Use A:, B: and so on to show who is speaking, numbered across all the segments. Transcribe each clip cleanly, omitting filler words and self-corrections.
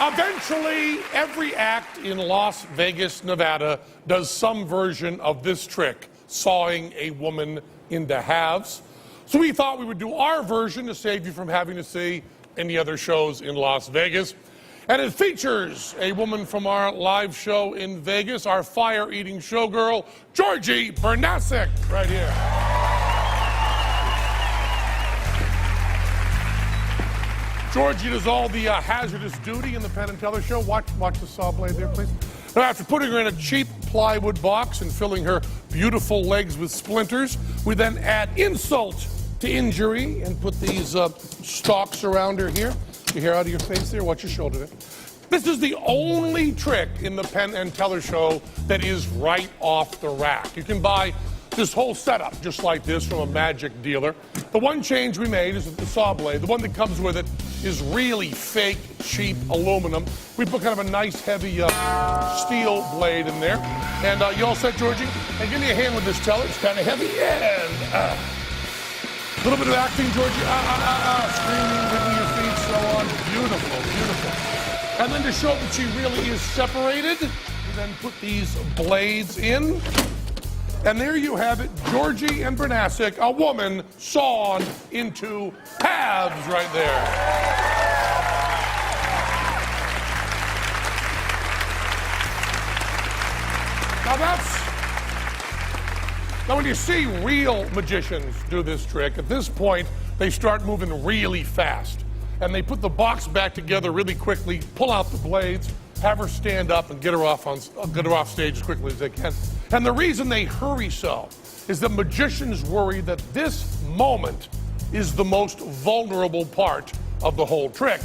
A: Eventually, every act in Las Vegas, Nevada does some version of this trick, sawing a woman into halves. So we thought we would do our version to save you from having to see any other shows in Las Vegas. And it features a woman from our live show in Vegas, our fire-eating showgirl, Georgie Bernasek, right here. Georgie does all the hazardous duty in the Penn and Teller show. Watch the saw blade there, please. Now, after putting her in a cheap plywood box and filling her beautiful legs with splinters, we then add insult to injury and put these stalks around her here. Your hair out of your face there. Watch your shoulder there. This is the only trick in the Penn and Teller show that is right off the rack. You can buy this whole setup just like this from a magic dealer. The one change we made is the saw blade. The one that comes with it is really fake, cheap aluminum. We put kind of a nice, heavy steel blade in there. And you all set, Georgie? And give me a hand with this teller. It's kind of heavy. And a little bit of acting, Georgie. Screaming, wiggling your feet, so on. Beautiful, beautiful. And then to show that she really is separated, we then put these blades in. And there you have it, Georgie and Bernasek, a woman sawn into halves right there. Now when you see real magicians do this trick, at this point, they start moving really fast. And they put the box back together really quickly, pull out the blades, have her stand up and get her off stage as quickly as they can. And the reason they hurry so is that magicians worry that this moment is the most vulnerable part of the whole trick.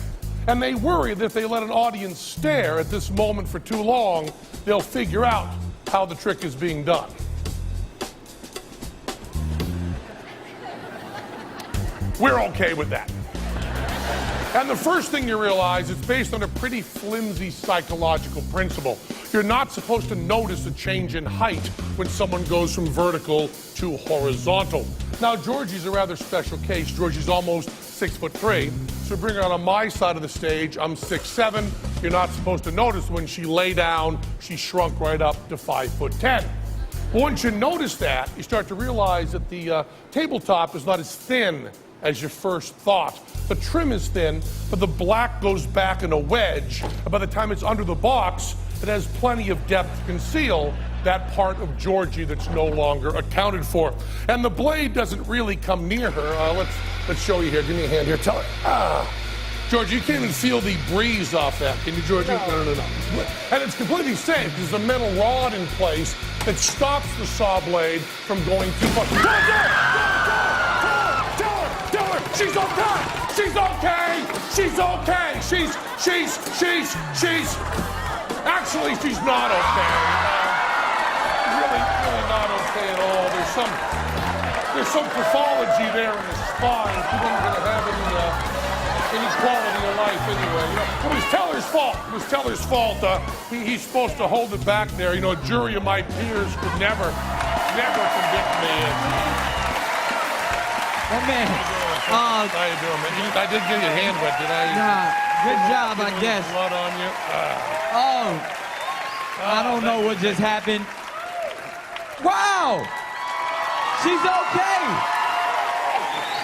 A: And they worry that if they let an audience stare at this moment for too long, they'll figure out how the trick is being done. We're okay with that. And the first thing you realize is based on a pretty flimsy psychological principle. You're not supposed to notice a change in height when someone goes from vertical to horizontal. Now, Georgie's a rather special case. Georgie's almost 6'3", so bring her on my side of the stage. I'm 6'7". You're not supposed to notice when she lay down, she shrunk right up to 5'10". But once you notice that, you start to realize that the tabletop is not as thin as your first thought. The trim is thin, but the black goes back in a wedge. And by the time it's under the box, it has plenty of depth to conceal that part of Georgie that's no longer accounted for. And the blade doesn't really come near her. Let's show you here. Give me a hand here. Tell her. Georgie, you can't even feel the breeze off that. Can you, Georgie? No. And it's completely safe. There's a metal rod in place that stops the saw blade from going too far. She's okay! She's okay! She's okay! Actually, she's not okay. Really not okay at all. There's some pathology there in the spine. She wasn't going to have any quality of life anyway. You know, it was Teller's fault. It was Teller's fault. He's supposed to hold it back there. You know, a jury of my peers could never convict me.
B: Oh, man.
A: How you doing, man? I did get your hand wet, did I?
B: Nah, good job, I guess.
A: Blood on you?
B: I don't know what just happened. Wow! She's okay.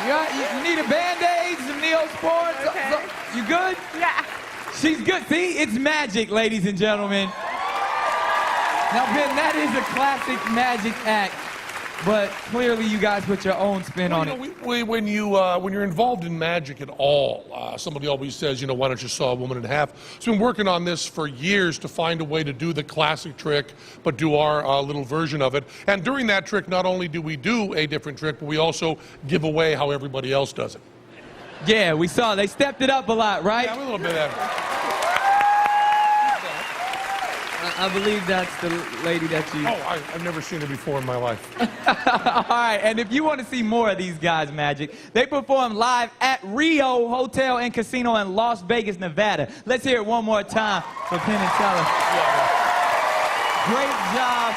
B: You need a Band-Aid, some Neosporin?
C: Okay.
B: You good?
C: Yeah.
B: She's good. See, it's magic, ladies and gentlemen. Now, Ben, that is a classic magic act. But clearly, you guys put your own spin on it.
A: When you're involved in magic at all, somebody always says, you know, why don't you saw a woman in half? So we've been working on this for years to find a way to do the classic trick, but do our little version of it. And during that trick, not only do we do a different trick, but we also give away how everybody else does it.
B: Yeah, we saw. They stepped it up a lot, right?
A: Yeah, a little bit of that.
B: I believe that's the lady that you...
A: Oh, I've never seen her before in my life.
B: All right, and if you want to see more of these guys' magic, they perform live at Rio Hotel and Casino in Las Vegas, Nevada. Let's hear it one more time for Penn and Teller. Great job.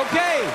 B: Okay.